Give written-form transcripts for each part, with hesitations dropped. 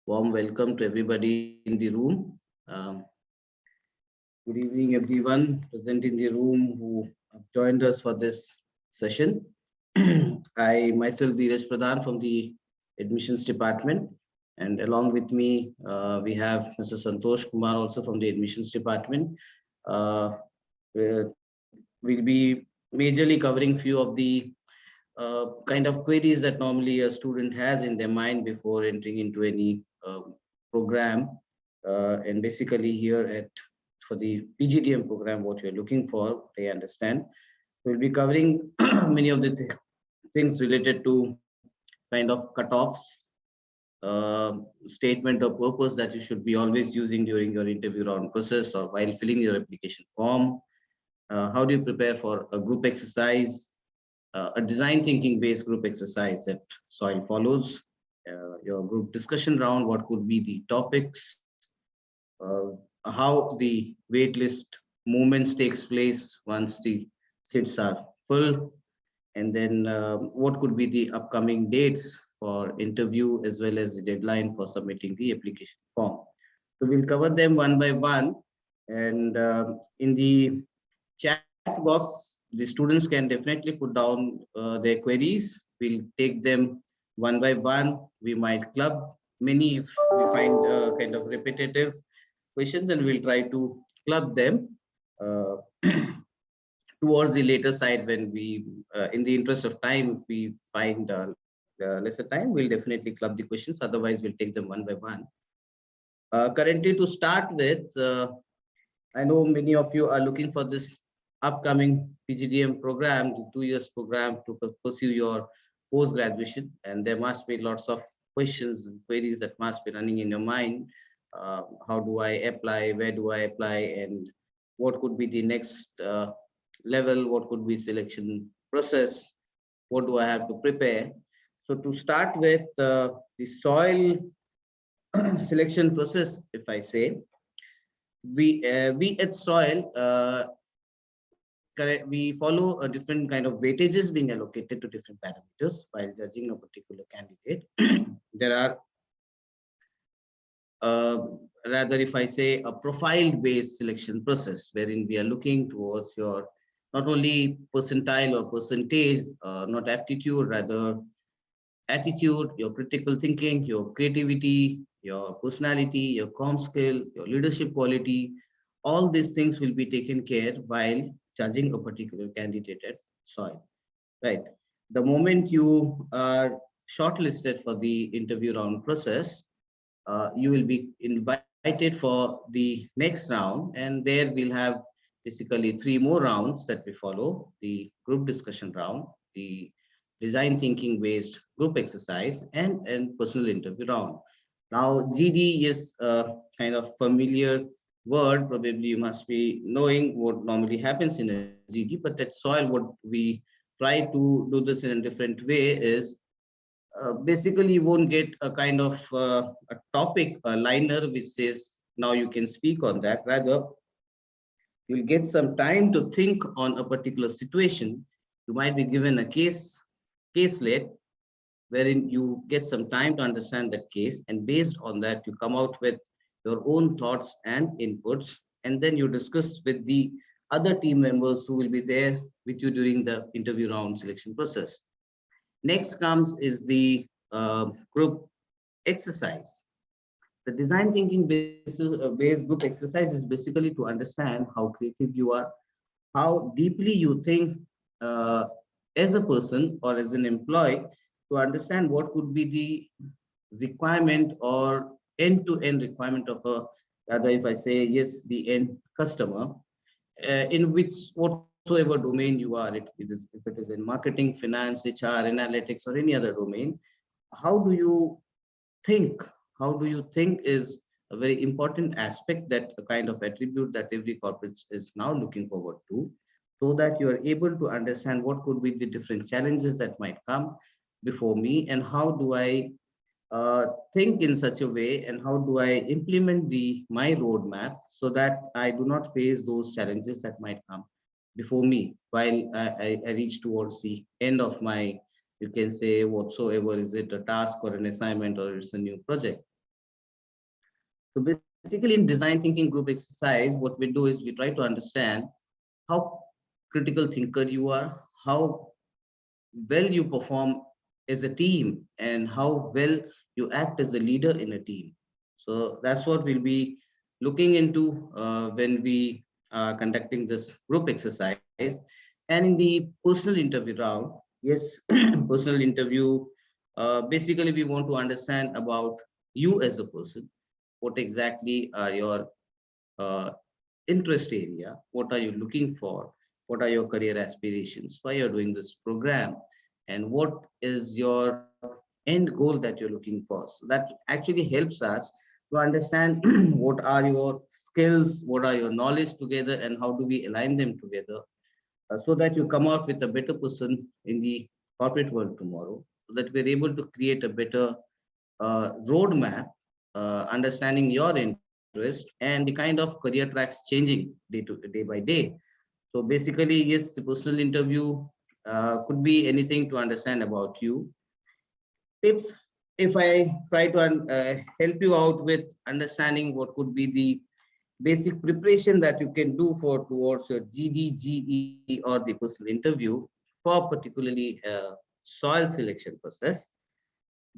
Warm welcome to everybody in the room. Good evening, everyone present in the room who have joined us for this session. I myself, Dheeraj Pradhan from the Admissions Department, and along with me, we have Mr. Santosh Kumar also from the Admissions Department. We'll be majorly covering few of the kind of queries that normally a student has in their mind before entering into any program. And basically here for the PGDM program, what you're looking for, I understand. We'll be covering many of the things related to kind of cutoffs, uh, statement of purpose that you should be always using during your interview round process or while filling your application form. How do you prepare for a group exercise, a design thinking based group exercise that soil follows, your group discussion round, what could be the topics, uh, how the wait list movements takes place once the seats are full, and then what could be the upcoming dates for interview as well as the deadline for submitting the application form. So we'll cover them one by one, and in the chat box, the students can definitely put down their queries. We'll take them one by one. We might club many if we find kind of repetitive questions, and we'll try to club them uh, towards the later side when we, in the interest of time, if we find lesser time, we'll definitely club the questions. Otherwise, we'll take them one by one. Currently, to start with, I know many of you are looking for this upcoming PGDM program, the 2 years program to pursue your post graduation, and there must be lots of questions and queries that must be running in your mind. How do I apply? Where do I apply? And what could be the next level? What could be selection process? What do I have to prepare? So to start with, the soil selection process, if I say, we at soil correct, we follow a different kind of weightages being allocated to different parameters while judging a particular candidate. There are uh, rather, if I say, a profile based selection process wherein we are looking towards your not only percentile or percentage, not aptitude, rather attitude, your critical thinking, your creativity, your personality, your com skill, your leadership quality. All these things will be taken care while judging a particular candidate at soil. Right. The moment you are shortlisted for the interview round process, you will be invited for the next round, and there we'll have basically three more rounds that we follow: the group discussion round, the design thinking based group exercise, and personal interview round. Now, GD is a kind of familiar word. Probably you must be knowing what normally happens in a GD, but at soil, what we try to do this in a different way is basically you won't get a kind of a topic, a liner which says now you can speak on that. Rather, you'll get some time to think on a particular situation. You might be given a caselet wherein you get some time to understand that case, and based on that you come out with your own thoughts and inputs, and then you discuss with the other team members who will be there with you during the interview round selection process. Next comes is the group exercise. The design thinking based group exercise is basically to understand how creative you are, how deeply you think uh, as a person or as an employee, to understand what could be the requirement or end-to-end requirement of a, rather if I say yes, the end customer, in which whatsoever domain you are, if it is in marketing, finance, HR, analytics, or any other domain, how do you think? How do you think is a very important aspect, that a kind of attribute that every corporate is now looking forward to, so that you are able to understand what could be the different challenges that might come before me, and how do I think in such a way, and how do I implement the my roadmap so that I do not face those challenges that might come before me while I reach towards the end of my, you can say, whatsoever, is it a task or an assignment or it's a new project. So basically in design thinking group exercise, what we do is we try to understand how critical thinker you are, how well you perform as a team, and how well you act as a leader in a team. So that's what we'll be looking into when we are conducting this group exercise. And in the personal interview round, yes, personal interview, basically we want to understand about you as a person. What exactly are your uh, interest area? What are you looking for? What are your career aspirations? Why you're doing this program? And what is your end goal that you're looking for? So that actually helps us to understand what are your skills, what are your knowledge together, and how do we align them together so that you come out with a better person in the corporate world tomorrow, so that we're able to create a better roadmap, understanding your interest and the kind of career tracks changing day by day. So basically, yes, the personal interview could be anything to understand about you. Tips, if I try to help you out with understanding what could be the basic preparation that you can do for towards your GD, GE, or the personal interview for particularly soil selection process.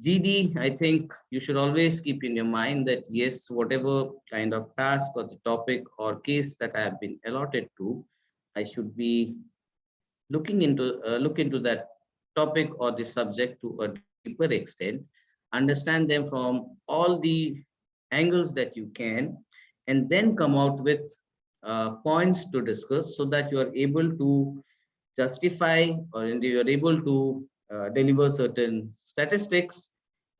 GD, I think you should always keep in your mind that yes, whatever kind of task or the topic or case that I have been allotted to, I should be look into that topic or the subject to a deeper extent, understand them from all the angles that you can, and then come out with points to discuss so that you are able to justify or you're able to deliver certain statistics.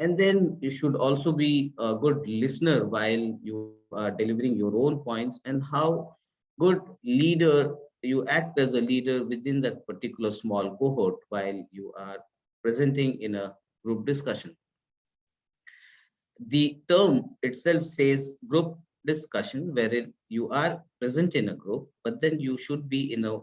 And then you should also be a good listener while you are delivering your own points, and how good leader you act as a leader within that particular small cohort while you are presenting in a group discussion. The term itself says group discussion, wherein you are present in a group, but then you should be in a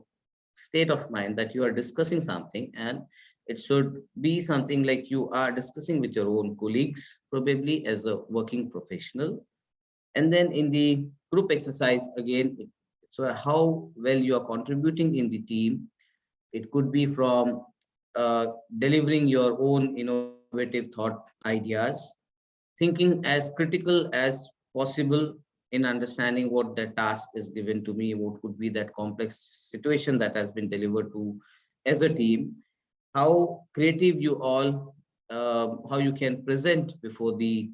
state of mind that you are discussing something, and it should be something like you are discussing with your own colleagues, probably as a working professional. And then in the group exercise, again, so how well you are contributing in the team. It could be from delivering your own innovative thought ideas, thinking as critical as possible in understanding what the task is given to me, what could be that complex situation that has been delivered to as a team, how creative you all, how you can present before the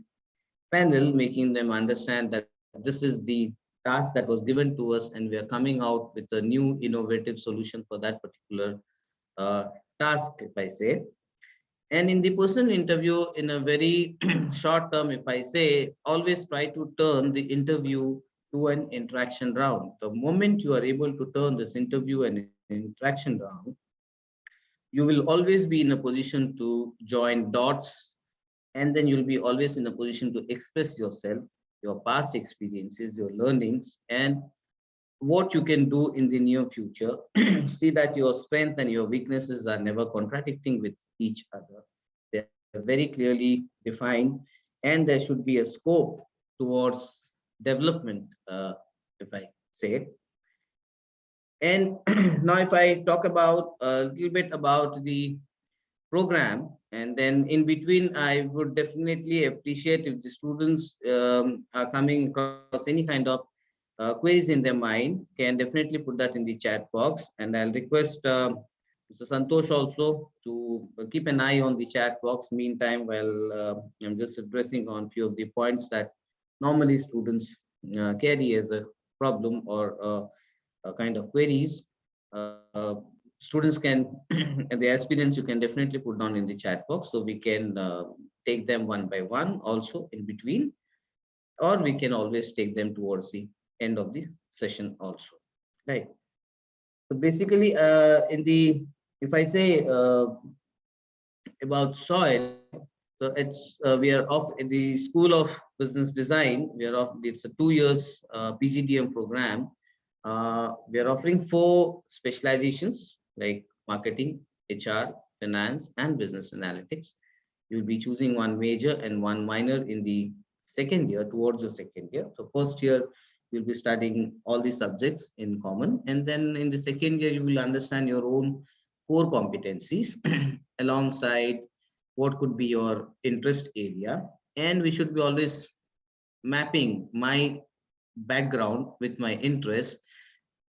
panel, making them understand that this is the task that was given to us and we are coming out with a new innovative solution for that particular uh, task, if I say. And in the personal interview, in a very short term, if I say, always try to turn the interview to an interaction round. The moment you are able to turn this interview and interaction round, you will always be in a position to join dots, and then you'll be always in a position to express yourself, your past experiences, your learnings, and what you can do in the near future. See that your strength and your weaknesses are never contradicting with each other. They're very clearly defined, and there should be a scope towards development, if I say. And now, if I talk about a little bit about the program, and then in between, I would definitely appreciate if the students are coming across any kind of queries in their mind, can definitely put that in the chat box. And I'll request Mr. Santosh also to keep an eye on the chat box. Meantime, while I'm just addressing on few of the points that normally students carry as a problem or kind of queries. Uh, Students can, and the aspirants, you can definitely put down in the chat box so we can take them one by one also in between, or we can always take them towards the end of the session also, right? So basically, in the, if I say about soil, so it's we are off in the School of Business Design. We are off. It's a 2 years PGDM program. We are offering 4 specializations like marketing, HR, finance, and business analytics. You'll be choosing one major and one minor in the second year, towards your second year. So first year, you'll be studying all the subjects in common. And then in the second year, you will understand your own core competencies alongside what could be your interest area. And we should be always mapping my background with my interest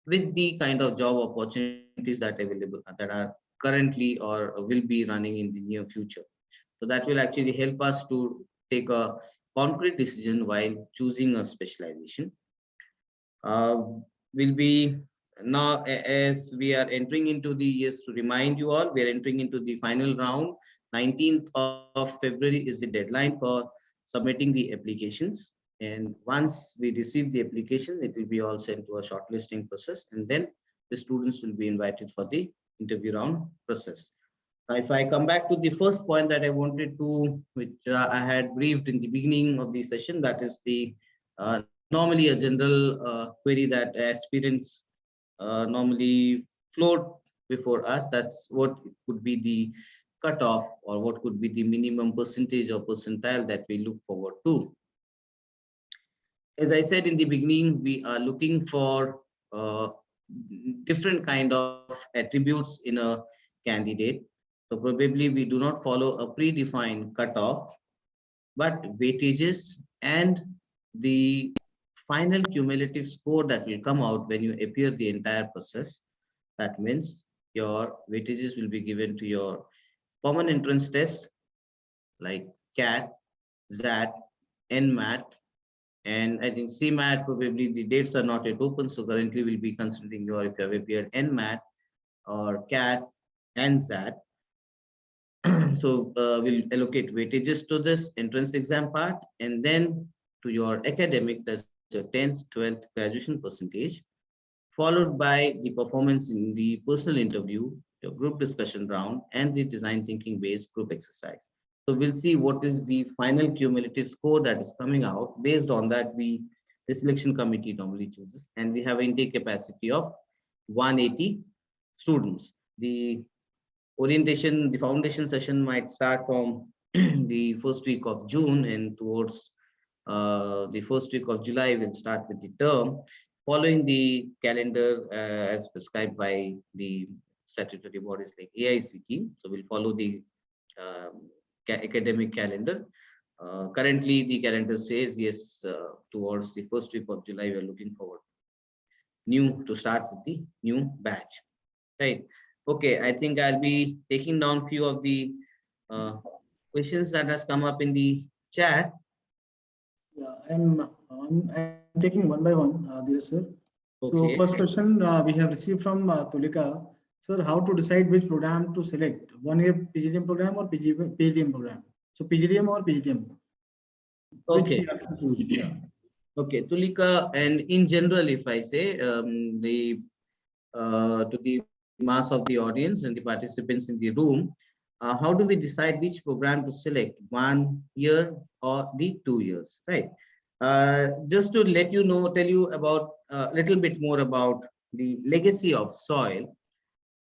with the kind of job opportunities that available that are currently or will be running in the near future. So that will actually help us to take a concrete decision while choosing a specialization. Uh, will be now as we are entering into the, yes, to remind you all, we are entering into the final round. 19th of February is the deadline for submitting the applications. And once we receive the application, it will be all sent to a shortlisting process, and then the students will be invited for the interview round process. Now, if I come back to the first point that I wanted to, which I had briefed in the beginning of the session, that is the normally a general query that aspirants normally float before us. That's what could be the cutoff, or what could be the minimum percentage or percentile that we look forward to. As I said in the beginning, we are looking for different kind of attributes in a candidate. So probably we do not follow a predefined cutoff, but weightages and the final cumulative score that will come out when you appear the entire process. That means your weightages will be given to your common entrance tests like CAT, ZAT, NMAT, and I think CMAT, probably the dates are not yet open. So currently we'll be considering your, if you have appeared NMAT or CAT and ZAT. So we'll allocate weightages to this entrance exam part, and then to your academic, that's your 10th, 12th graduation percentage, followed by the performance in the personal interview, your group discussion round, and the design thinking based group exercise. So we'll see what is the final cumulative score that is coming out. Based on that, the selection committee normally chooses, and we have an intake capacity of 180 students. The foundation session might start from the first week of June, and towards the first week of July, we'll start with the term, following the calendar as prescribed by the statutory bodies like AICT. So we'll follow the academic calendar. Currently, the calendar says, yes, towards the first week of July, we are looking forward to start with the new batch, right? Okay, I think I'll be taking down few of the uh, questions that has come up in the chat. Yeah, I'm taking one by one, Dheeraj sir. So Okay. first question we have received from Tulika. Sir, how to decide which program to select? 1 year PGDM program or PGDM program? So PGDM or PGDM? Which Okay. we have to choose? Yeah. Okay, Tulika, and in general, if I say the to the mass of the audience and the participants in the room, how do we decide which program to select, 1 year or the 2 years, right? Just to let you know, tell you about a little bit more about the legacy of soil.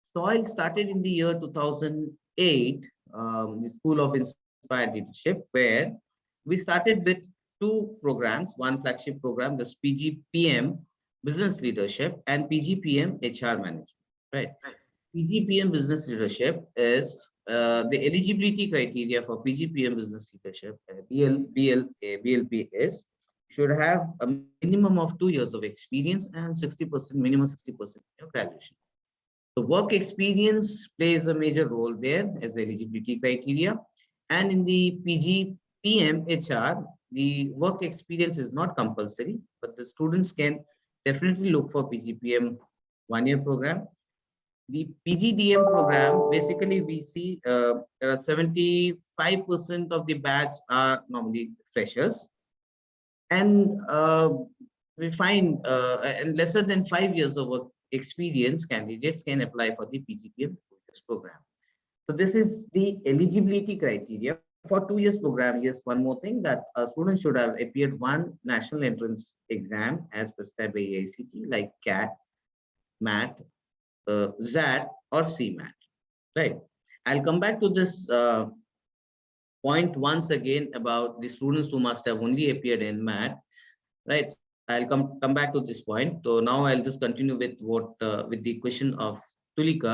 Soil started in the year 2008, the School of Inspired Leadership, where we started with two programs, one flagship program, this PGPM Business Leadership and PGPM HR Management, right? PGPM Business Leadership is the eligibility criteria for PGPM Business Leadership, BLP is should have a minimum of 2 years of experience and 60%, minimum 60% graduation. The work experience plays a major role there as the eligibility criteria. And in the PGPM HR, the work experience is not compulsory, but the students can definitely look for PGPM 1 year program. The PGDM program, basically we see 75% of the batch are normally freshers. And we find and lesser than 5 years of work experience candidates can apply for the PGDM program. So this is the eligibility criteria for 2 years program. Yes, one more thing, that a student should have appeared one national entrance exam as prescribed by AICT, like CAT, MAT, ZAT, or CMAT, right? I'll come back to this point once again about the students who must have only appeared in MAT, right? I'll come back to this point. So now I'll just continue with what with the question of Tulika.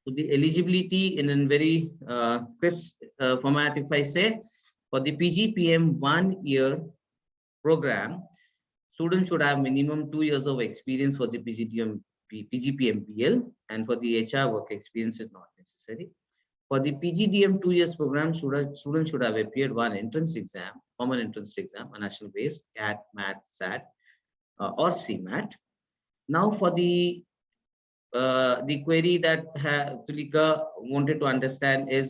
So the eligibility in a very crisp format, if I say, for the PGPM 1 year program, students should have minimum 2 years of experience for the PGPMBL, and for the HR work experience is not necessary. For the PGDM 2 years program, students should have appeared one entrance exam, common entrance exam, a national based CAT, MAT, SAT, or CMAT. Now for the query that Tulika wanted to understand is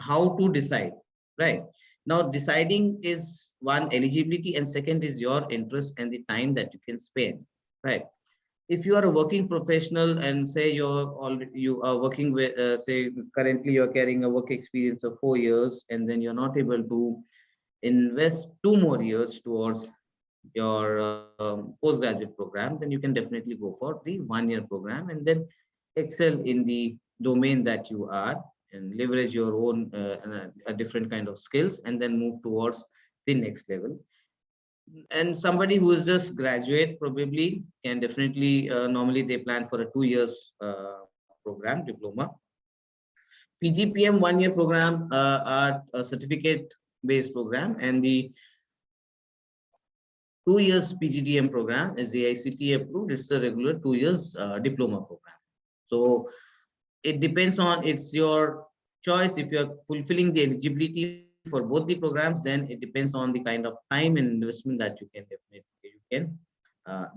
how to decide, right? Now deciding is one, eligibility, and second is your interest and the time that you can spend, right? If you are a working professional and say you are working with say currently you're carrying a work experience of 4 years, and then you're not able to invest 2 more years towards your postgraduate program, then you can definitely go for the 1 year program and then excel in the domain that you are, and leverage your own a different kind of skills, and then move towards the next level. And somebody who is just graduate probably can definitely normally they plan for a 2 years program diploma. PGPM 1 year program are a certificate based program, and the 2 years PGDM program is the ICT approved. It's a regular 2 years diploma program. So it depends on, it's your choice. If you're fulfilling the eligibility for both the programs, then it depends on the kind of time and investment that you can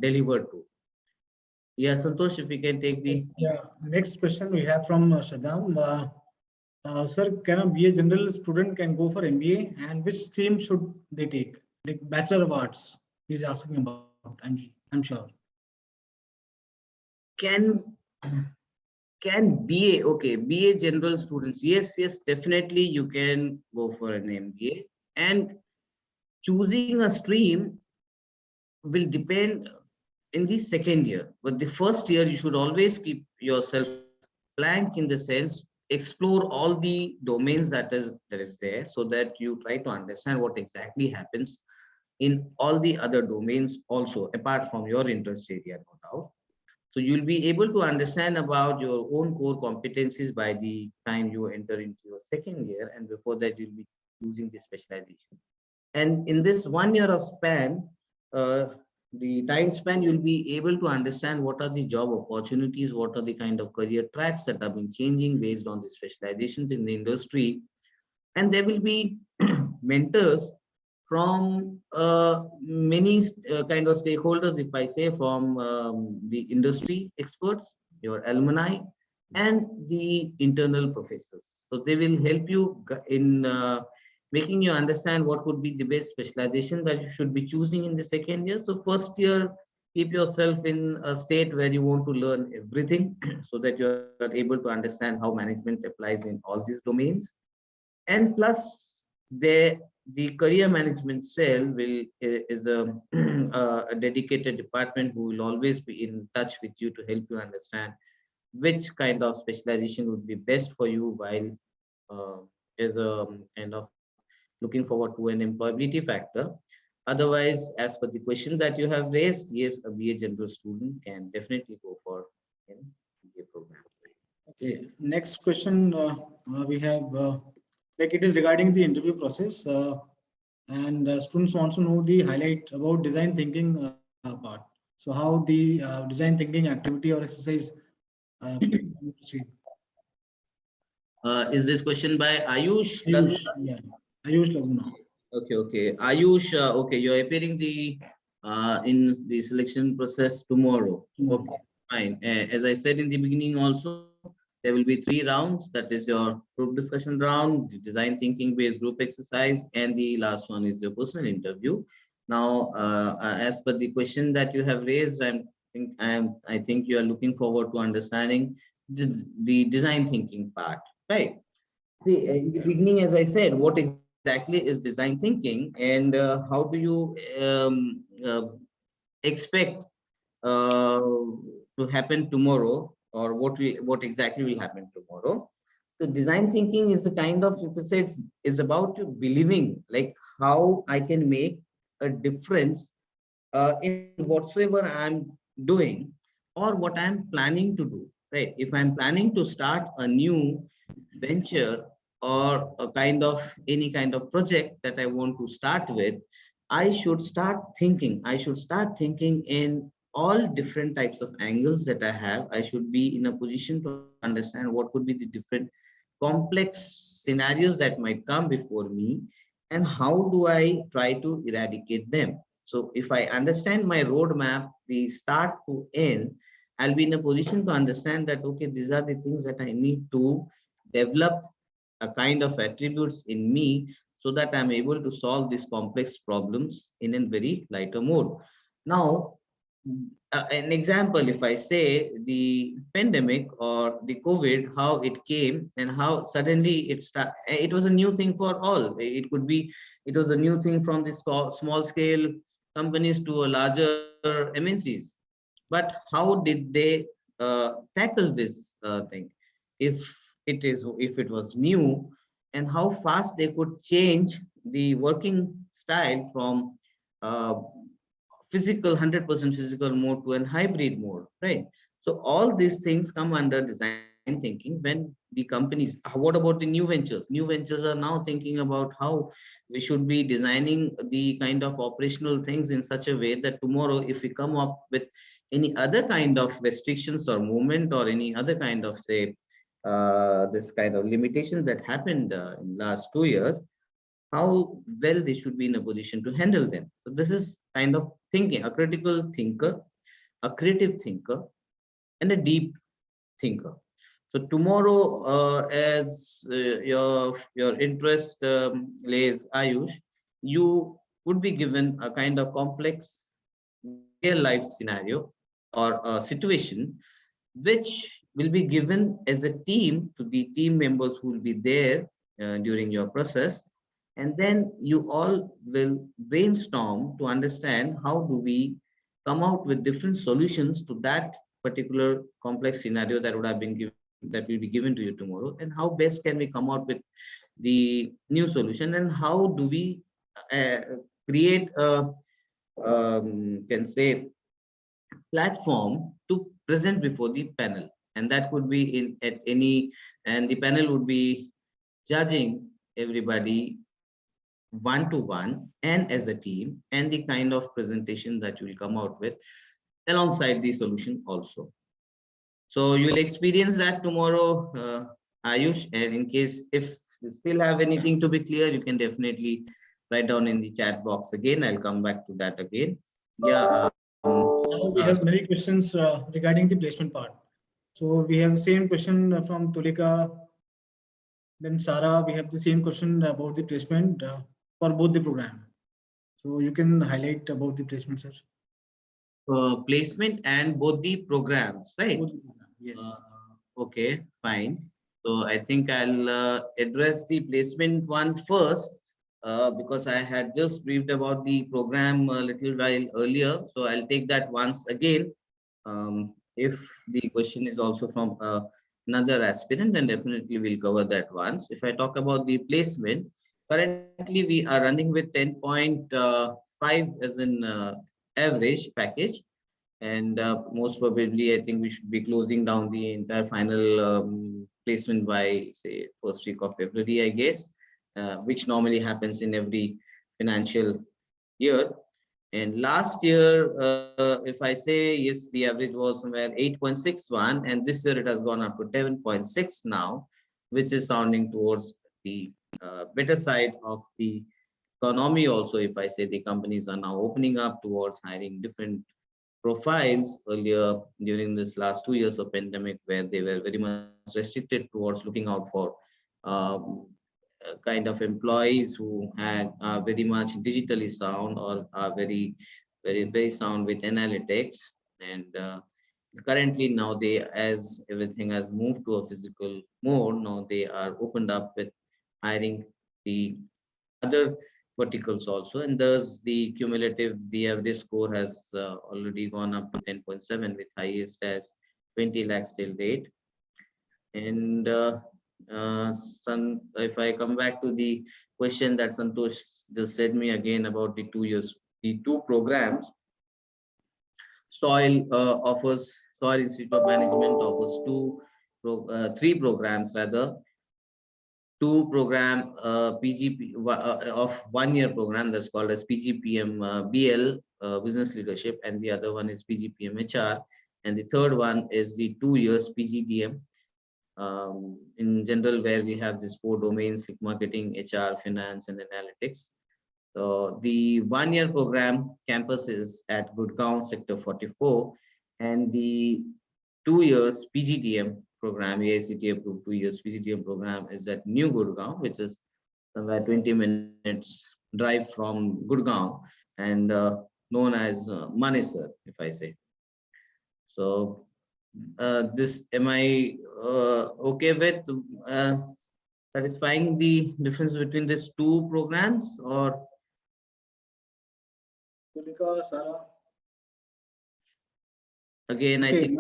deliver to. Yeah, Santosh, if we can take the Yeah. Next question we have from Shadam. Sir, can a BA general student can go for MBA, and which stream should they take? Like Bachelor of Arts, he's asking about. I'm sure. can can BA, okay, BA general students, yes, definitely you can go for an MBA, and choosing a stream will depend in the second year, but the first year you should always keep yourself blank, in the sense explore all the domains that is there, so that you try to understand what exactly happens in all the other domains also, apart from your interest area, no doubt. So you'll be able to understand about your own core competencies by the time you enter into your second year, and before that you'll be choosing the specialization. And in this 1 year of span, uh, the time span, you'll be able to understand what are the job opportunities, what are the kind of career tracks that have been changing based on the specializations in the industry. And there will be mentors from many kind of stakeholders, if I say, from the industry experts, your alumni, and the internal professors. So they will help you in making you understand what would be the best specialization that you should be choosing in the second year. So first year, keep yourself in a state where you want to learn everything so that you're able to understand how management applies in all these domains. And plus, the career management cell is a dedicated department who will always be in touch with you to help you understand which kind of specialization would be best for you, while uh, as a kind of looking forward to an employability factor. Otherwise, as per the question that you have raised, yes, a BA general student can definitely go for an BA program. Okay. Next question we have, like it is regarding the interview process, and students want to know the highlight about design thinking part. So how the design thinking activity or exercise proceed. Is this question by Ayush Ayush, Laguna? yeah, Ayush Laguna. Okay. Ayush, okay, you're appearing in the selection process tomorrow. Tomorrow. Okay, fine. As I said in the beginning also, there will be 3 rounds. That is your group discussion round, the design thinking based group exercise, and the last one is your personal interview. Now, as per the question that you have raised, I think you are looking forward to understanding the design thinking part, right? See, in the beginning, as I said, what exactly is design thinking, and how do you expect to happen tomorrow, or what exactly will happen tomorrow? So design thinking is a kind of, you could say, is about believing like how I can make a difference in whatsoever I'm doing or what I'm planning to do, right? If I'm planning to start a new venture or a kind of any kind of project that I want to start with, I should start thinking in all different types of angles that I have. I should be in a position to understand what could be the different complex scenarios that might come before me and how do I try to eradicate them. So if I understand my roadmap, the start to end, I'll be in a position to understand that, okay, these are the things that I need to develop a kind of attributes in me so that I'm able to solve these complex problems in a very lighter mode. Now, an example, if I say the pandemic or the COVID, how it came and how suddenly it was a new thing for all. It could be, it was a new thing from the small scale companies to a larger MNCs. But how did they tackle this thing? If if it was new, and how fast they could change the working style from uh, physical 100% physical mode to an hybrid mode, right? So all these things come under design thinking when the companies, what about the new ventures? New ventures are now thinking about how we should be designing the kind of operational things in such a way that tomorrow if we come up with any other kind of restrictions or movement or any other kind of say this kind of limitations that happened in last 2 years, how well they should be in a position to handle them. So this is kind of thinking, a critical thinker, a creative thinker, and a deep thinker. So tomorrow, as your interest lays, Ayush, you would be given a kind of complex real life scenario or a situation which will be given as a team to the team members who will be there during your process. And then you all will brainstorm to understand how do we come out with different solutions to that particular complex scenario that would have been given, that will be given to you tomorrow, and how best can we come out with the new solution, and how do we uh, create a can say platform to present before the panel, and that could be in at any, and the panel would be judging everybody one to one and as a team, and the kind of presentation that you will come out with alongside the solution also. So you will experience that tomorrow, Ayush, and in case if you still have anything to be clear, you can definitely write down in the chat box again. I'll come back to that again. Yeah. Now we have many questions regarding the placement part. So we have the same question from Tulika. Then Sarah, we have the same question about the placement for both the program. So you can highlight about the placement, sir. Placement and both the programs, right? Both the program. Yes. Okay, fine. So I think I'll address the placement one first because I had just briefed about the program a little while earlier. So I'll take that once again. If the question is also from another aspirant, then definitely we'll cover that once. If I talk about the placement, currently we are running with 10.5 as an average package, and most probably I think we should be closing down the entire final placement by say first week of February, I guess, which normally happens in every financial year. And last year, if I say yes, the average was somewhere 8.61, and this year it has gone up to 7.6 now, which is sounding towards the better side of the economy. Also, if I say the companies are now opening up towards hiring different profiles earlier during this last 2 years of pandemic, where they were very much restricted towards looking out for kind of employees who had very much digitally sound or are very sound with analytics. And currently now they, as everything has moved to a physical mode, now they are opened up with hiring the other verticals also, and thus the cumulative, the average score has already gone up to 10.7 with highest as 20 lakhs till date. And If I come back to the question that Santosh just said me again about the 2 years, the two programs, Soil Institute of Management offers three programs rather. Two program of 1 year program that's called as PGPM BL Business Leadership, and the other one is PGPM HR, and the third one is the 2 years PGDM. In general, where we have these four domains like marketing, HR, finance, and analytics. So the 1 year program campus is at Gurgaon Sector 44, and the 2 years PGDM program, AICT approved 2 years PGDM program is at New Gurgaon, which is somewhere 20 minutes drive from Gurgaon, and known as Manesar, if I say. So this, am I okay with satisfying the difference between these two programs, or Sarah. again, I Okay, think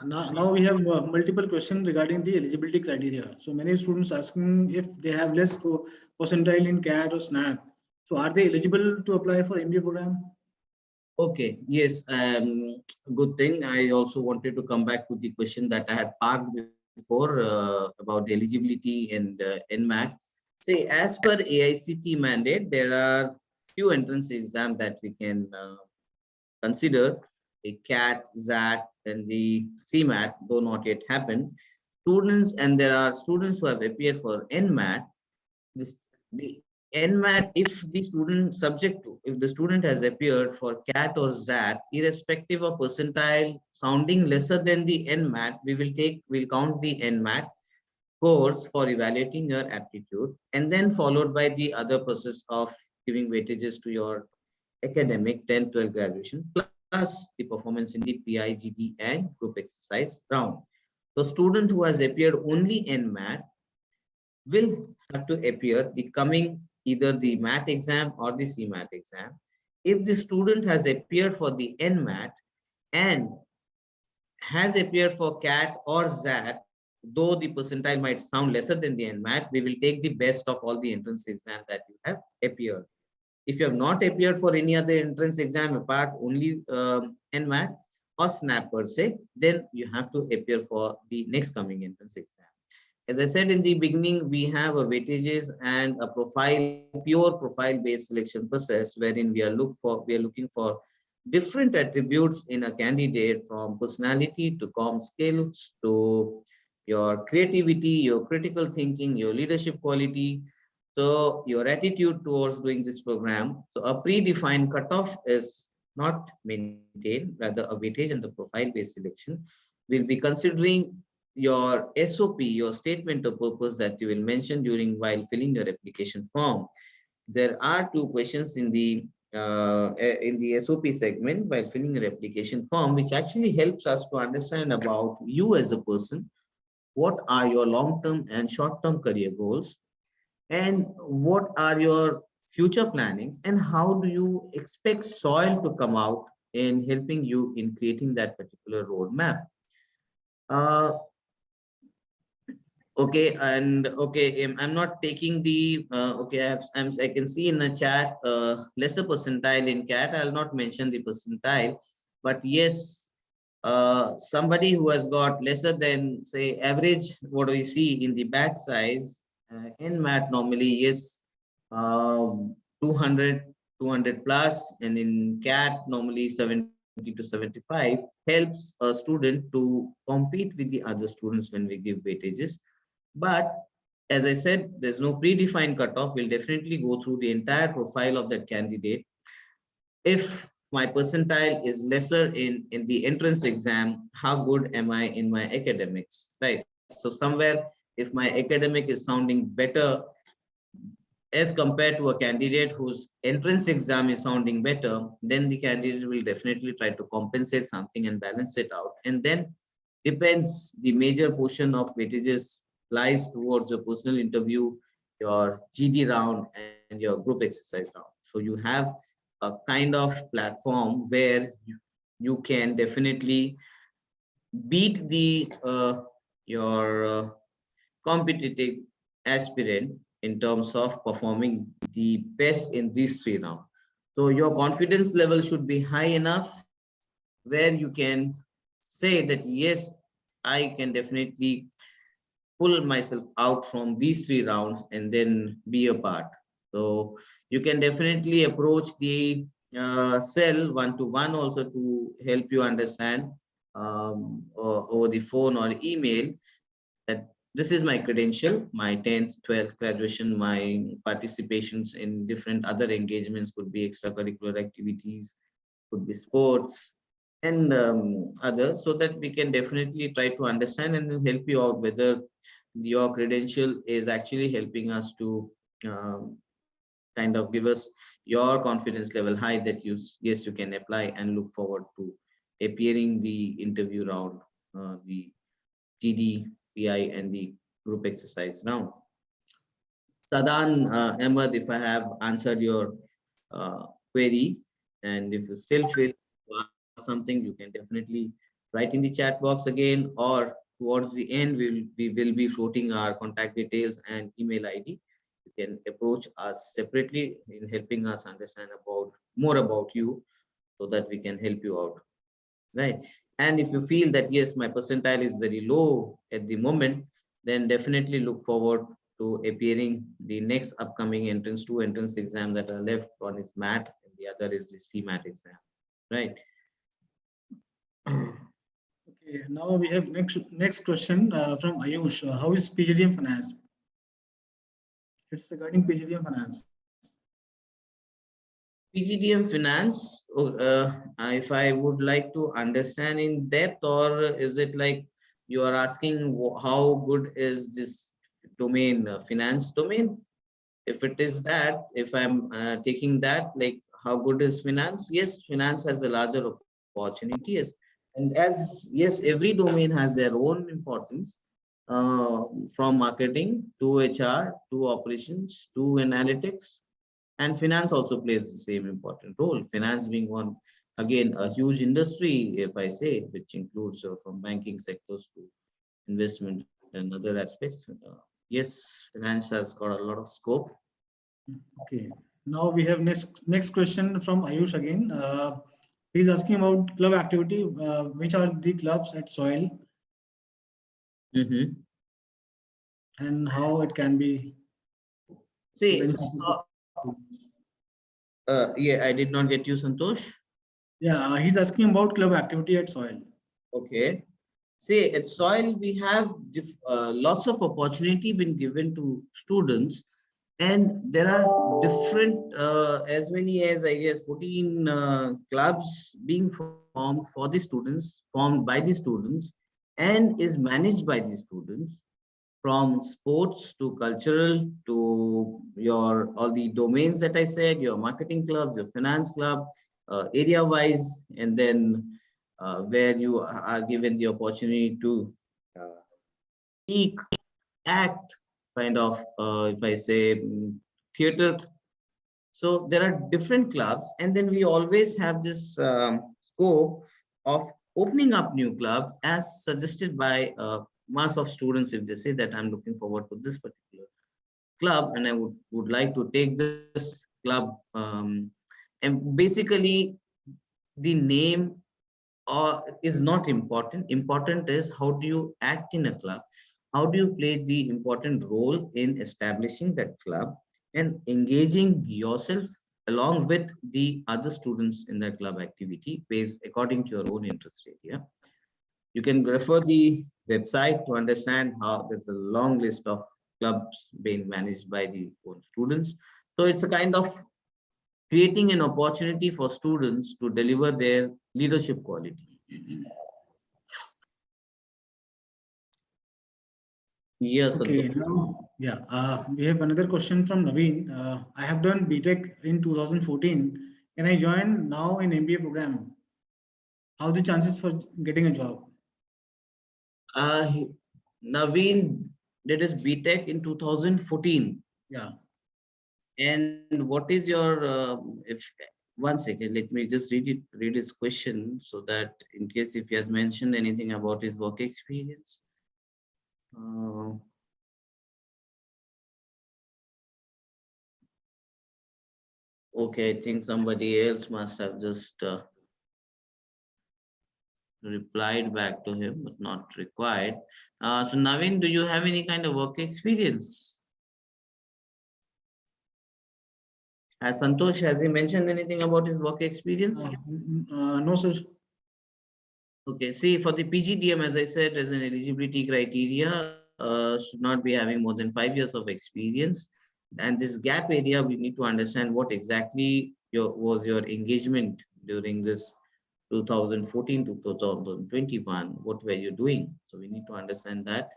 now we have multiple questions regarding the eligibility criteria. So many students asking if they have less percentile in CAT or SNAP. So are they eligible to apply for MBA program? okay, yes, good thing. I also wanted to come back to the question that I had parked before about the eligibility and NMAT. See, as per AICT mandate, there are few entrance exams that we can consider: a CAT, ZAT, and the CMAT, though not yet happened. Students, and there are students who have appeared for NMAT. This, the NMAT, if the student subject to, if the student has appeared for CAT or ZAT, irrespective of percentile sounding lesser than the NMAT, we'll count the NMAT course for evaluating your aptitude, and then followed by the other process of giving weightages to your academic 10th 12th graduation, plus the performance in the PIGD and group exercise round. The student who has appeared only in MAT will have to appear the coming either the MAT exam or the CMAT exam. If the student has appeared for the NMAT and has appeared for CAT or ZAT, though the percentile might sound lesser than the NMAT, we will take the best of all the entrance exam that you have appeared. If you have not appeared for any other entrance exam apart only NMAT or SNAP per se, then you have to appear for the next coming entrance exam. As I said in the beginning, we have a weightages and a pure profile-based selection process wherein we are looking for different attributes in a candidate, from personality to com skills to your creativity, your critical thinking, your leadership quality, so your attitude towards doing this program. So a predefined cutoff is not maintained, rather a weightage and the profile-based selection will be considering your SOP, your statement of purpose that you will mention during while filling your application form. There are two questions in the SOP segment while filling your application form, which actually helps us to understand about you as a person. What are your long-term and short-term career goals? And what are your future plannings, and how do you expect soil to come out in helping you in creating that particular roadmap? Uh, okay, and okay, I'm not taking the okay. I can see in the chat lesser percentile in CAT. I'll not mention the percentile, but yes, somebody who has got lesser than say average, what do we see in the batch size in MAT normally is 200 plus, and in CAT normally 70 to 75, helps a student to compete with the other students when we give weightages. But as I said, there's no predefined cutoff. We'll definitely go through the entire profile of that candidate. If my percentile is lesser in the entrance exam, how good am I in my academics, right? So somewhere, if my academic is sounding better as compared to a candidate whose entrance exam is sounding better, then the candidate will definitely try to compensate something and balance it out. And then depends, the major portion of weightages lies towards your personal interview, your GD round, and your group exercise round. So you have a kind of platform where you can definitely beat the your competitive aspirant in terms of performing the best in these three rounds. So your confidence level should be high enough where you can say that, yes, I can definitely pull myself out from these three rounds and then be a part. So you can definitely approach the cell one to one also to help you understand or over the phone or email that this is my credential, my 10th, 12th graduation, my participations in different other engagements could be extracurricular activities, could be sports and others, so that we can definitely try to understand and then help you out whether your credential is actually helping us to um, kind of give us your confidence level high that yes, you can apply and look forward to appearing the interview round, the GD, PI, and the group exercise round. Sadan, Ahmed, if I have answered your query, and if you still feel to ask something, you can definitely write in the chat box again, or towards the end, we will be floating our contact details and email ID. You can approach us separately in helping us understand about more about you so that we can help you out, right? And if you feel that yes, my percentile is very low at the moment, then definitely look forward to appearing the next upcoming entrance 2 entrance exam that are left. One is mat and the other is the CMAT exam, right? Okay, now we have next question from Ayush. How is PGDM finance? It's regarding PGDM finance. PGDM finance, if I would like to understand in depth, or is it like you are asking how good is this domain, finance domain? If it is that, if I'm taking that, like how good is finance? Yes, finance has a larger opportunity. Yes. And yes, every domain has their own importance, uh, from marketing to HR to operations to analytics. And finance also plays the same important role. Finance being one, again, a huge industry, if I say, which includes from banking sectors to investment and other aspects. Yes, finance has got a lot of scope. Okay. Now we have next question from Ayush again. He's asking about club activity. Which are the clubs at Soil Mm-hmm. and how it can be See, beneficial to students? yeah, I did not get you, Santosh. Yeah, he's asking about club activity at Soil. Okay. See, at Soil, we have lots of opportunity been given to students, and there are different, as many as I guess 14 clubs being formed for the students, formed by the students, and is managed by the students, from sports to cultural to your all the domains that I said, your marketing clubs, your finance club, area wise, and then where you are given the opportunity to uh, speak, act, kind of, if I say, theater. So there are different clubs, and then we always have this scope of opening up new clubs as suggested by mass of students. If they say that I'm looking forward to this particular club and I would like to take this club, and basically the name is not important. Important is how do you act in a club, how do you play the important role in establishing that club and engaging yourself along with the other students in that club activity based according to your own interest area. You can refer the website to understand how there's a long list of clubs being managed by the own students. So it's a kind of creating an opportunity for students to deliver their leadership quality. Yes, Okay, Santosh. now, yeah, we have another question from Naveen. I have done BTech in 2014 and I joined now in MBA program. How the chances for getting a job? Uh, Naveen did his BTech in 2014. Yeah. And what is your, if one second, let me just read his question so that in case if he has mentioned anything about his work experience. Uh, Okay, I think somebody else must have just replied back to him, but not required. So Naveen, do you have any kind of work experience? Has Santosh, has he mentioned anything about his work experience? No, sir. Okay, see, for the PGDM, as I said, as an eligibility criteria, should not be having more than 5 years of experience. And this gap area, we need to understand what exactly was your engagement during this 2014 to 2021. What were you doing? So we need to understand that.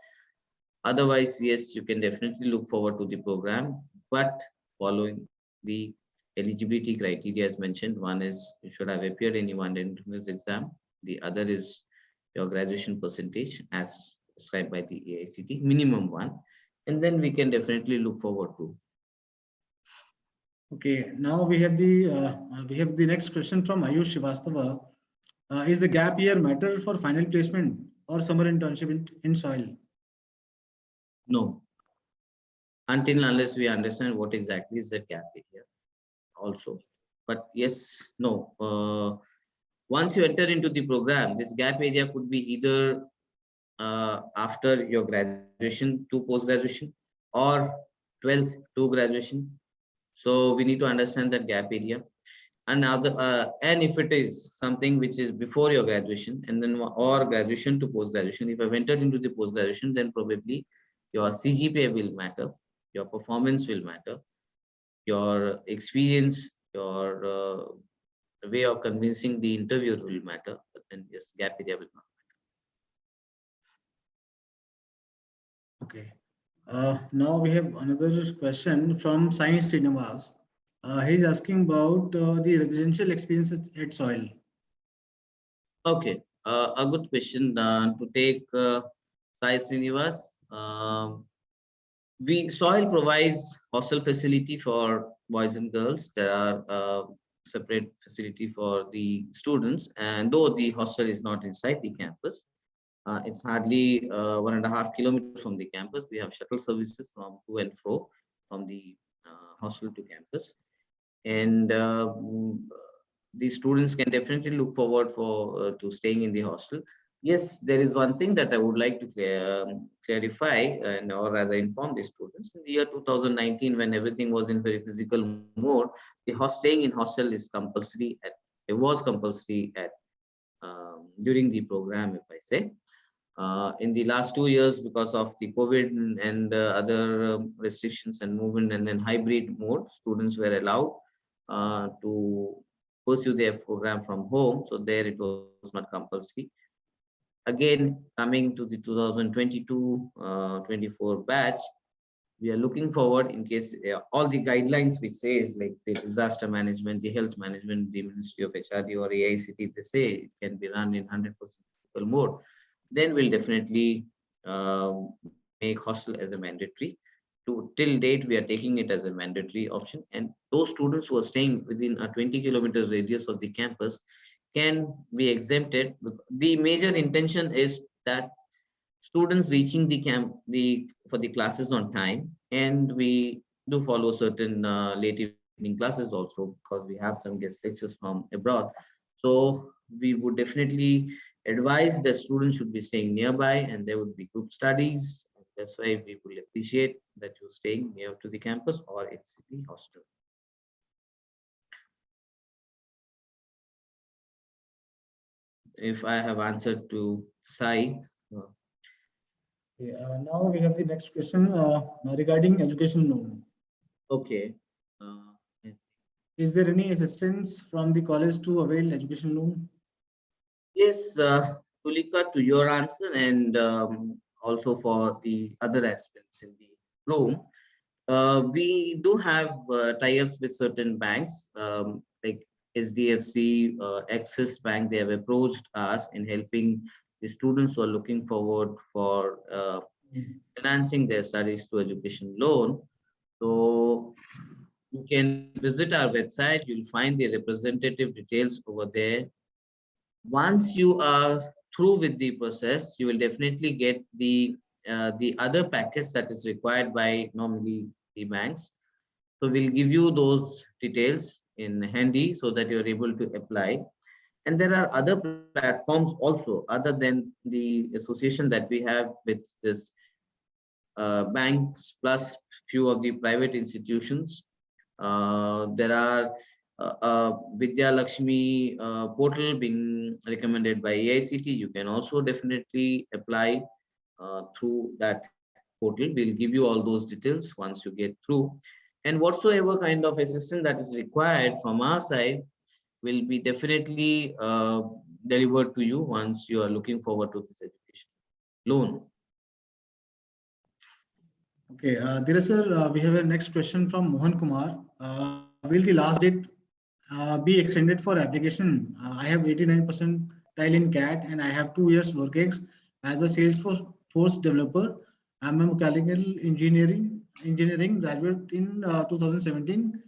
Otherwise, yes, you can definitely look forward to the program, but following the eligibility criteria as mentioned, one is you should have appeared in one entrance exam. The other is your graduation percentage as prescribed by the AICT, minimum one. And then we can definitely look forward to. Okay, now we have the next question from Ayush Srivastava. Is the gap year matter for final placement or summer internship in soil? No, until unless we understand what exactly is the gap area also. But yes, no. Once you enter into the program, this gap area could be either after your graduation to post graduation or 12th to graduation. So we need to understand that gap area. And if it is something which is before your graduation and then or graduation to post graduation, if I've entered into the post graduation, then probably your CGPA will matter, your performance will matter, your experience, your way of convincing the interviewer will matter. But then yes, gap area will not. Okay. Now we have another question from Science Srinivas. He's asking about the residential experiences at soil. Okay, a good question to take Sai Srinivas. We Soil provides hostel facility for boys and girls. There are separate facility for the students, and though the hostel is not inside the campus, it's hardly 1.5 kilometers from the campus. We have shuttle services from to and fro from the hostel to campus, and the students can definitely look forward for to staying in the hostel. Yes, there is one thing that I would like to clarify and or rather inform the students. In the year 2019, when everything was in very physical mode, staying in hostel is compulsory. It was compulsory at during the program, if I say. In the last 2 years, because of the COVID and other restrictions and movement, and then hybrid mode, students were allowed to pursue their program from home. So there it was not compulsory. Again, coming to the 2022-24 batch, we are looking forward in case all the guidelines which says like the disaster management, the health management, the Ministry of HRD or AICT, if they say it can be run in 100% physical mode, then we'll definitely make hostel as a mandatory. Till date, we are taking it as a mandatory option, and those students who are staying within a 20 kilometers radius of the campus can be exempted. The major intention is that students reaching the camp for the classes on time, and we do follow certain late evening classes also because we have some guest lectures from abroad. So we would definitely advise that students should be staying nearby, and there would be group studies. That's why we will appreciate that you're staying near to the campus or it's the hostel. If I have answered to Sai. Okay, now we have the next question regarding education loan. Okay. Uh, Is there any assistance from the college to avail education loan? yes, Tulika, to your answer, and also for the other aspects in the room, we do have tie-ups with certain banks, like SDFC, Axis Bank. They have approached us in helping the students who are looking forward for financing their studies to education loan. So you can visit our website. You'll find the representative details over there. Once you are through with the process, you will definitely get the other package that is required by normally the banks. So we'll give you those details. in handy so that you're able to apply. And there are other platforms also other than the association that we have with this banks plus few of the private institutions. There are Vidya Lakshmi portal being recommended by AICT. You can also definitely apply through that portal. We'll give you all those details once you get through. And whatsoever kind of assistance that is required from our side will be definitely delivered to you once you are looking forward to this education loan. Okay, Dheeraj sir, we have a next question from Mohan Kumar. Will the last date be extended for application? I have 89% tile in CAT and I have 2 years work ex as a Salesforce developer. I'm a mechanical engineering graduate in 2017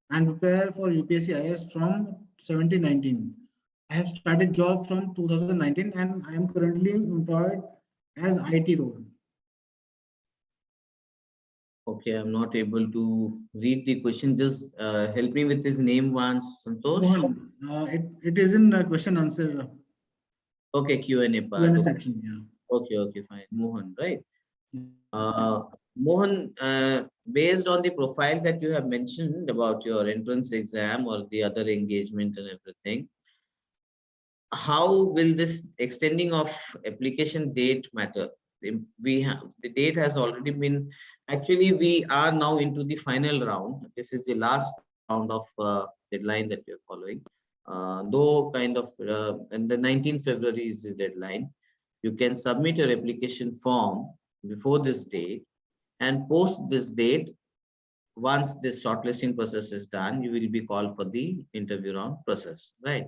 and prepare for UPSC IS from 1719. I have started job from 2019 and I am currently employed as IT role. Okay, I'm not able to read the question. Just help me with his name once, Santosh. Mohan, it is in question answer Okay, Q&A part. Q&A Okay, section. Yeah. okay, fine. Mohan, right? Yeah. Mohan, based on the profile that you have mentioned about your entrance exam or the other engagement and everything, how will this extending of application date matter? We have the date has already been, actually we are now into the final round. This is the last round of deadline that we are following. Though kind of and the 19th February is the deadline. You can submit your application form before this date, and post this date, once this shortlisting process is done, you will be called for the interview round process, right?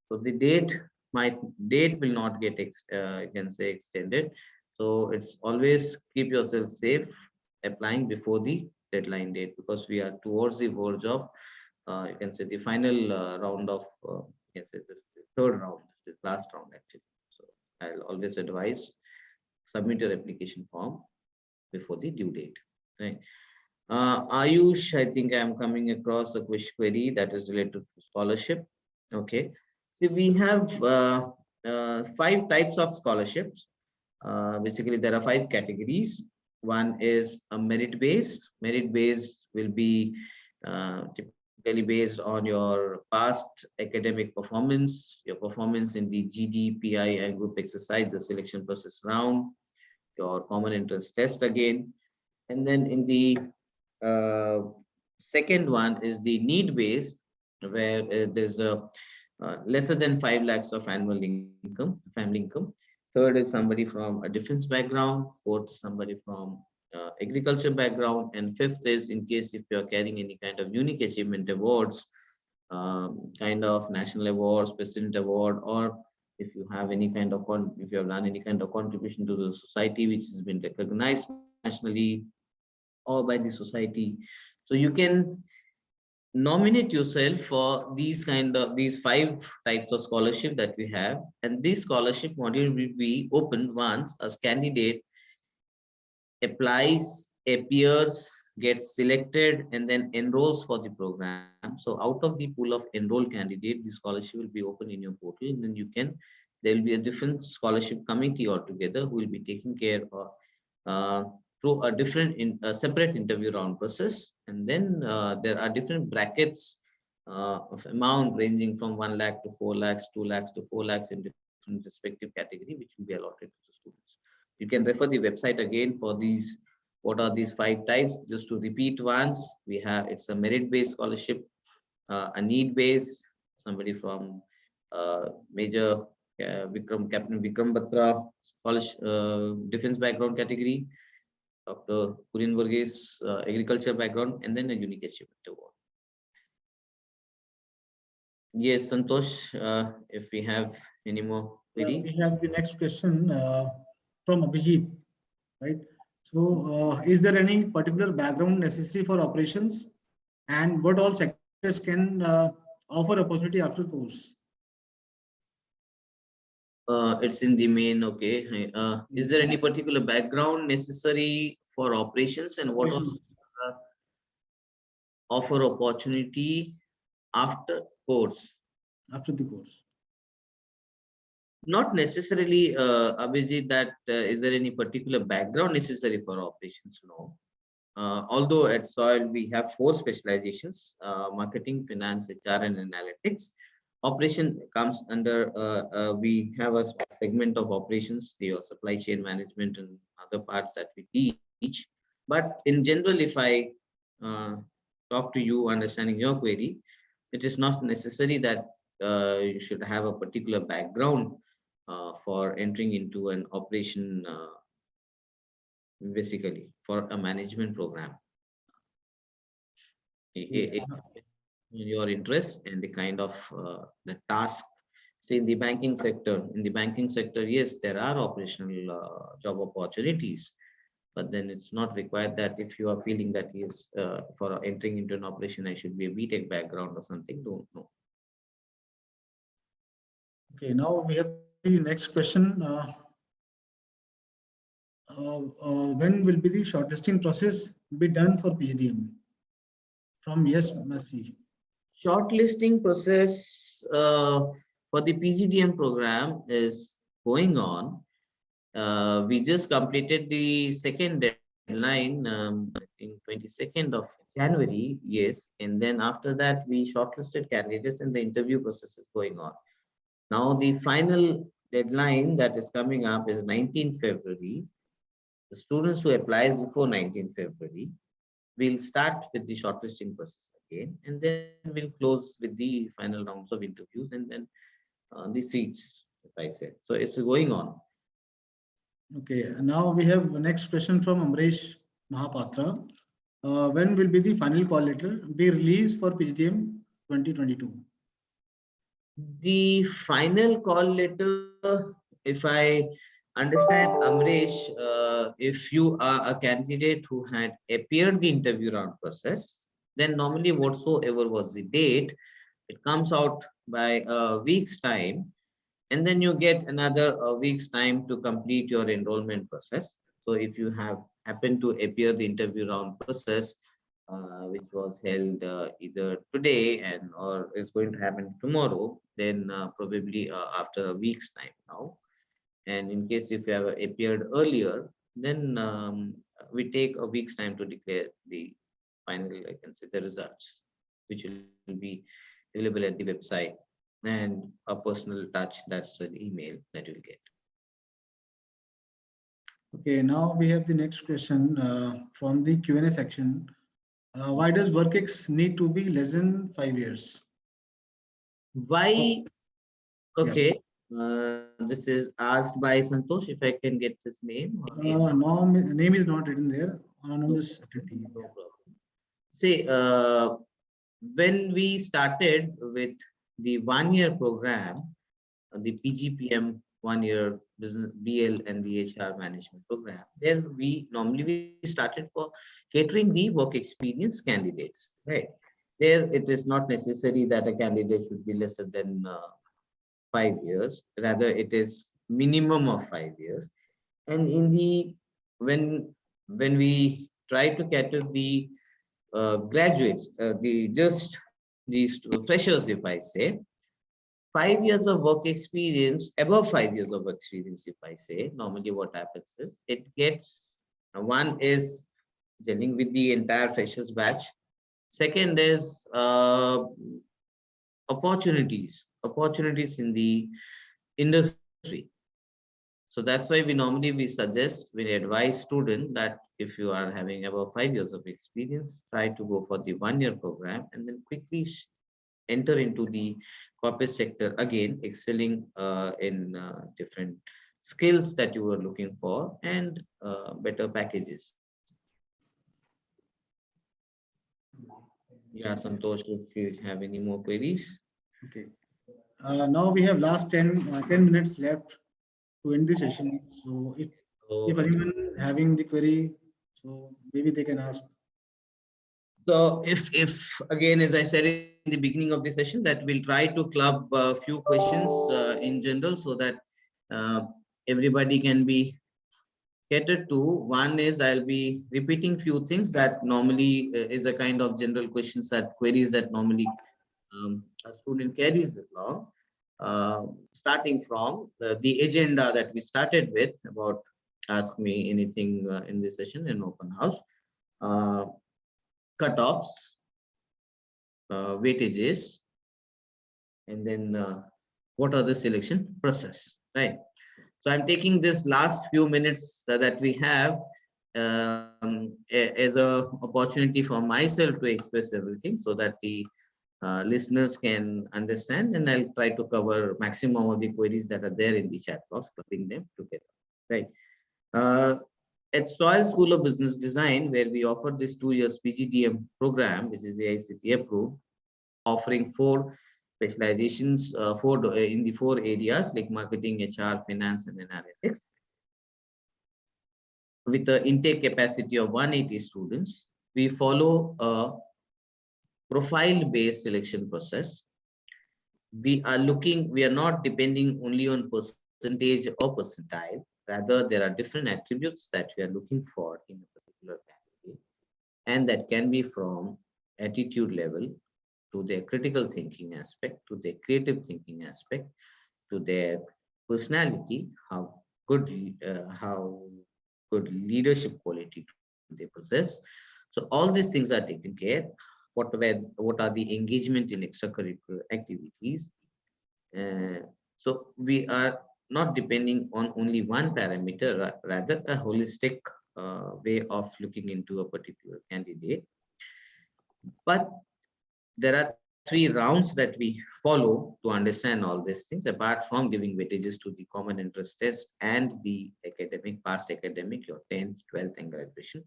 So the date will not get you can say extended. So it's always keep yourself safe applying before the deadline date, because we are towards the verge of you can say the final round of you can say this the third round, the last round actually. So I'll always advise submit your application form before the due date, right? Ayush, I think I'm coming across a query that is related to scholarship. Okay. See, we have 5 types of scholarships. Basically, there are 5 categories. One is a merit-based. Merit-based will be typically based on your past academic performance, your performance in the GD, PI, and group exercise, the selection process round, your common interest test again. And then in the uh, second one is the need based, where there's a lesser than 5 lakhs of annual income, family income. Third is somebody from a defense background. Fourth is somebody from agriculture background. And fifth is in case if you're carrying any kind of unique achievement awards, kind of national awards, president award, or if you have any kind of if you have done any kind of contribution to the society which has been recognized nationally or by the society. So you can nominate yourself for these 5 types of scholarship that we have, and this scholarship module will be open once a candidate applies, appears, gets selected, and then enrolls for the program. So out of the pool of enrolled candidate, the scholarship will be open in your portal, and then there will be a different scholarship committee altogether who will be taking care of uh, through a separate interview round process. And then there are different brackets of amount ranging from 1 lakh to 4 lakhs, 2 lakhs to 4 lakhs in different respective category, which will be allotted to the students. You can refer the website again for these. What are these 5 types? Just to repeat once, we have it's a merit-based scholarship, a need-based, somebody from Major Captain Vikram Batra scholarship, defense background category, Dr. Purin Varghese agriculture background, and then a unique achievement award. Yes, Santosh, if we have any more query. We have the next question from Abhijit, right? So, is there any particular background necessary for operations, and what all sectors can offer opportunity after course? It's in the main, okay. Is there any particular background necessary for operations, and what also offer opportunity? After course. after the course? Not necessarily, Abhijit, that is there any particular background necessary for operations? No. Although at SOIL we have four specializations: marketing, finance, HR, and analytics. Operation comes under, we have a segment of operations, the supply chain management and other parts that we teach. But in general, if I uh, talk to you, understanding your query, it is not necessary that you should have a particular background for entering into an operation, basically for a management program. Okay. Your interest and the kind of the task. Say in the banking sector, yes, there are operational job opportunities, but then it's not required that if you are feeling that yes, for entering into an operation, I should be a BTech background or something. Don't know. Okay, now we have the next question. When will be the shortlisting process be done for PGDM? From Yes Mercy. Shortlisting process for the PGDM program is going on. We just completed the second deadline, I think 22nd of January, yes. And then after that, we shortlisted candidates and the interview process is going on. Now, the final deadline that is coming up is 19th February. The students who applies before 19th February will start with the shortlisting process again, and then we'll close with the final rounds of interviews and then the seats, if I say. So it's going on. Okay, now we have the next question from Amresh Mahapatra. When will be the final call letter be released for PGDM 2022? The final call letter, if I understand, Amresh, if you are a candidate who had appeared the interview round process, then normally whatsoever was the date, it comes out by a week's time, and then you get another week's time to complete your enrollment process. So if you have happened to appear the interview round process, which was held either today and or is going to happen tomorrow, then probably after a week's time now. And in case if you have appeared earlier, then we take a week's time to declare the final, I can say, the results, which will be available at the website, and a personal touch, that's an email that you'll get. Okay, now we have the next question from the Q&A section. Why does WorkX need to be less than 5 years? Why? Yeah. Okay. This is asked by Santosh, if I can get his name. No, name is not written there. Anonymous activity. No problem. See, when we started with the 1-year program, the PGPM 1-year business BL and the HR management program, there we normally started for catering the work experience candidates, right? There it is not necessary that a candidate should be lesser than 5 years, rather it is minimum of 5 years. And in the when we try to cater the graduates, the just these freshers, if I say, 5 years of work experience, above 5 years of experience, if I say, normally what happens is it gets, one is gelling with the entire freshers batch. Second is opportunities in the industry. So that's why we suggest, we advise student that if you are having about 5 years of experience, try to go for the 1-year program and then quickly enter into the corporate sector again, excelling in different skills that you were looking for and better packages. Yeah, Santosh, if you have any more queries. Okay. Now we have last 10 minutes left to end the session. So if So, anyone having the query, so maybe they can ask. so if again, as I said in the beginning of the session, that we'll try to club a few questions in general so that uh, everybody can be catered to. One is I'll be repeating few things that normally is a kind of general questions, that queries that normally a student carries along, starting from the agenda that we started with about ask me anything in this session in open house, uh, cutoffs, weightages, and then what are the selection process, right? So I'm taking this last few minutes that we have as a opportunity for myself to express everything so that the listeners can understand, and I'll try to cover maximum of the queries that are there in the chat box, clubbing them together, right? Uh, at Soil School of Business Design, where we offer this 2 years PGDM program, which is AICTE approved, offering four specializations in the four areas like marketing, HR, finance, and analytics, with the intake capacity of 180 students. We follow a profile-based selection process. We are not depending only on percentage or percentile. Rather, there are different attributes that we are looking for in a particular candidate, and that can be from attitude level to their critical thinking aspect, to their creative thinking aspect, to their personality, how good leadership quality they possess. So all these things are taken care. What are the engagement in extracurricular activities? Uh, so we are not depending on only one parameter, rather a holistic way of looking into a particular candidate. But there are three rounds that we follow to understand all these things, apart from giving weightages to the common interest test and the academic, past academic, your 10th, 12th, and graduation.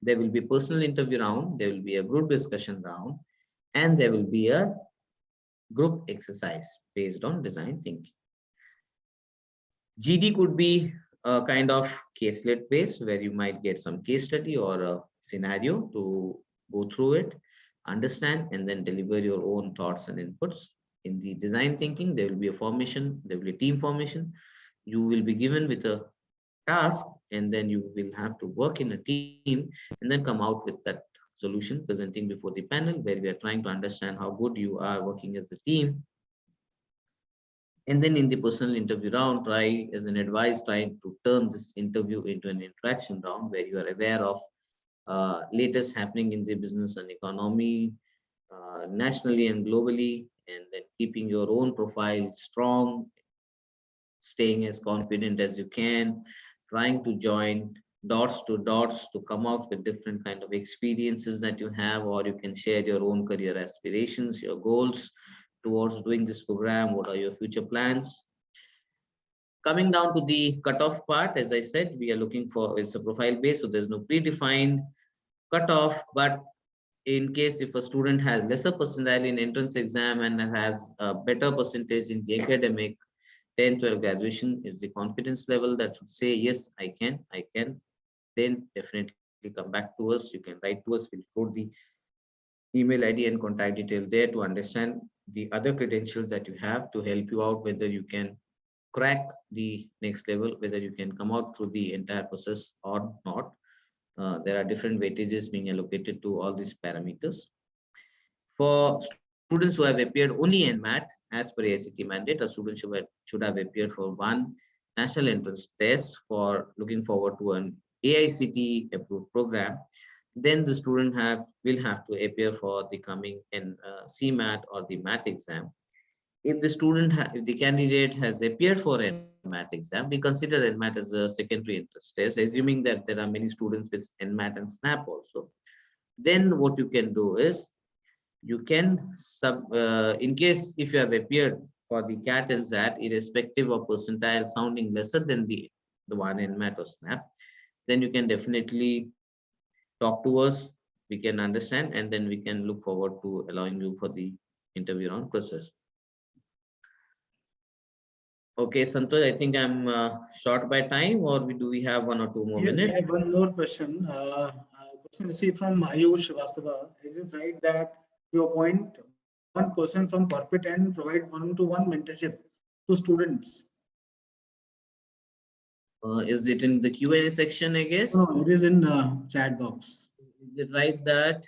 There will be personal interview round, there will be a group discussion round, and there will be a group exercise based on design thinking. GD could be a kind of caselet based where you might get some case study or a scenario to go through it, understand, and then deliver your own thoughts and inputs. In the design thinking, there will be a formation, there will be a team formation. You will be given with a task, and then you will have to work in a team and then come out with that solution, presenting before the panel, where we are trying to understand how good you are working as a team. And then in the personal interview round, try as an advice, try to turn this interview into an interaction round where you are aware of latest happening in the business and economy, nationally and globally, and then keeping your own profile strong, staying as confident as you can, trying to join dots to dots to come out with different kind of experiences that you have, or you can share your own career aspirations, your goals towards doing this program. What are your future plans? Coming down to the cutoff part, as I said, we are looking for, it's a profile based, so there's no predefined cutoff. But in case if a student has lesser percentile in entrance exam and has a better percentage in the academic, 10, 12 graduation is the confidence level that should say, yes, I can, then definitely come back to us. You can write to us, we'll put the email ID and contact detail there to understand the other credentials that you have to help you out, whether you can crack the next level, whether you can come out through the entire process or not. There are different weightages being allocated to all these parameters. For students who have appeared only in MAT, as per AICTE mandate, a student should have appeared for one national entrance test for looking forward to an AICTE approved program. Then the student will have to appear for the coming in CMAT or the MAT exam. If the candidate has appeared for NMAT exam, we consider NMAT as a secondary interest test, assuming that there are many students with NMAT and SNAP also. Then what you can do is you can in case if you have appeared for the CAT and SAT, irrespective of percentile sounding lesser than the one in MAT or SNAP, then you can definitely talk to us. We can understand, and then we can look forward to allowing you for the interview round process. Okay, Santosh, I think I'm short by time, or do we have 1 or 2 more Here we minutes? have one more question. Question received from Ayush Srivastava. Is it right that you appoint one person from corporate and provide one-to-one mentorship to students? Is it in the Q&A section, I guess? No, it is in chat box. Is it right that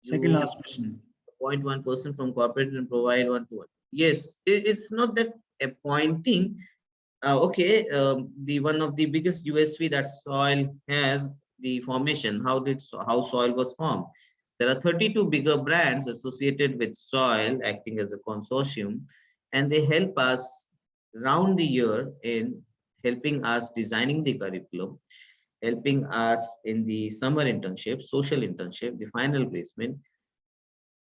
Second you last question. 0.1% from corporate and provide 1 to 1. Yes, it's not that appointing. Okay, the one of the biggest USP that soil has, the formation. How soil was formed? There are 32 bigger brands associated with soil acting as a consortium, and they help us round the year in helping us designing the curriculum, helping us in the summer internship, social internship, the final placement.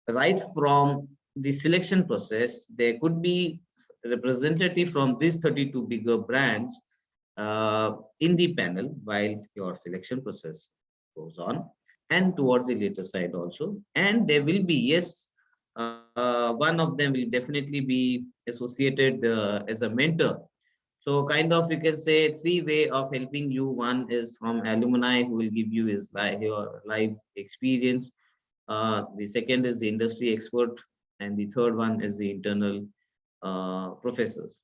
Right from the selection process, there could be representative from these 32 bigger brands in the panel while your selection process goes on, and towards the later side also. And there will be, yes, one of them will definitely be associated as a mentor. So kind of you can say three way of helping you. One is from alumni who will give you his your life experience. The second is the industry expert, and the third one is the internal professors.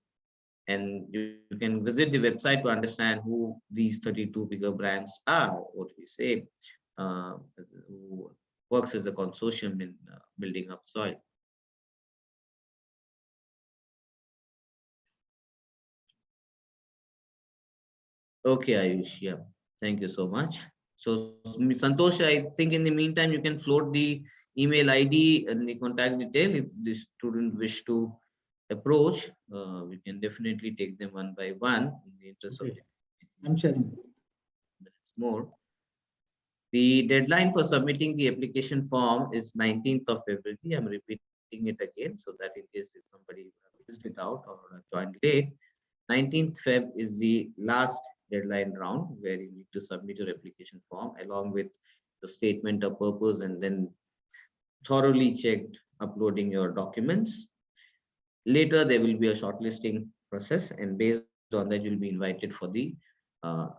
And you can visit the website to understand who these 32 bigger brands are, what we say, who works as a consortium in building up soil. Okay, Ayush, yeah, thank you so much. So, Santosh, I think in the meantime, you can float the email ID and the contact detail. If the student wish to approach, we can definitely take them one by one in the interest of Okay, I'm sharing. minutes more. The deadline for submitting the application form is 19th of February. I'm repeating it again so that in case if somebody missed it out or joined late, 19th Feb is the last deadline round where you need to submit your application form along with the statement of purpose, and then thoroughly checked uploading your documents. Later, there will be a shortlisting process, and based on that, you'll be invited for the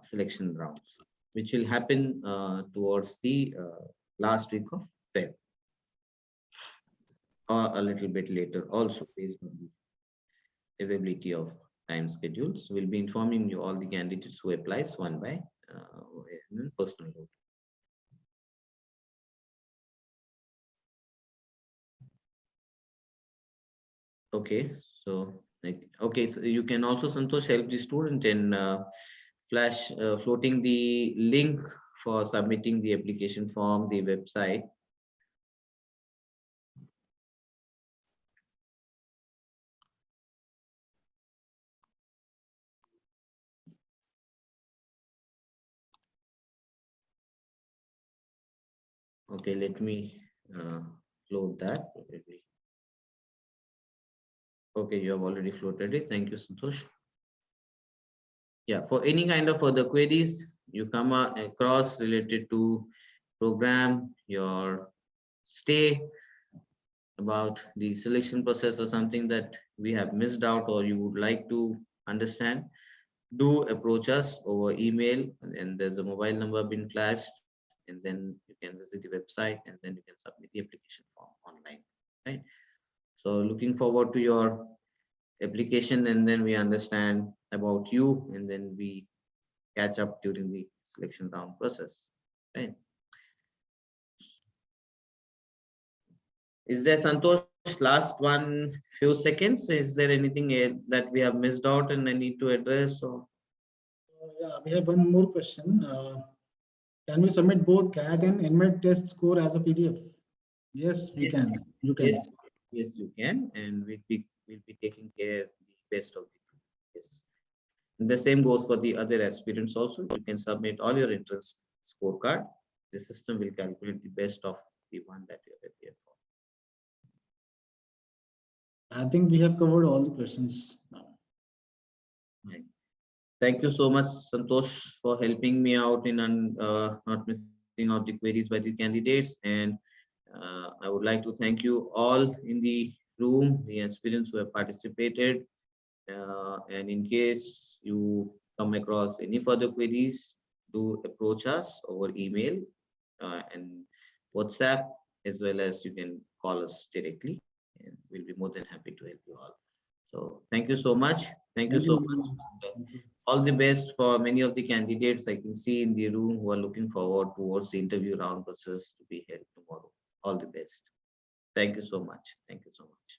selection rounds, which will happen towards the last week of Feb, or a little bit later, also based on the availability of time schedules. We'll be informing you all the candidates who applies one by personal note. Okay, so like okay, so you can also Santosh help the student in flash floating the link for submitting the application form, the website. Okay, let me uh, float that. Okay, you have already floated it. Thank you, Santosh. Yeah, for any kind of further queries you come across related to program, your stay, about the selection process, or something that we have missed out or you would like to understand, do approach us over email, and there's a mobile number been flashed, and then you can visit the website, and then you can submit the application form online, right? So looking forward to your application, and then we understand about you, and then we catch up during the selection round process, right? Is there, Santosh, last one few seconds? Is there anything that we have missed out and I need to address? Or Yeah, we have one more question. Can we submit both CAT and NMAT test score as a PDF? Yes, we can. yes, You can. yes, yes, you can, and we'll be taking care the best of the two. Yes. And the same goes for the other aspirants also. You can submit all your entrance scorecard. The system will calculate the best of the one that you have appeared for. I think we have covered all the questions now. Right. Thank you so much, Santosh, for helping me out in not missing out the queries by the candidates. And I would like to thank you all in the room, the aspirants who have participated. And in case you come across any further queries, do approach us over email and WhatsApp, as well as you can call us directly, and we'll be more than happy to help you all. So thank you so much. Thank you Thank so you. much. Thank you. All the best for many of the candidates I can see in the room who are looking forward towards the interview round process to be held tomorrow. All the best. Thank you so much. Thank you so much.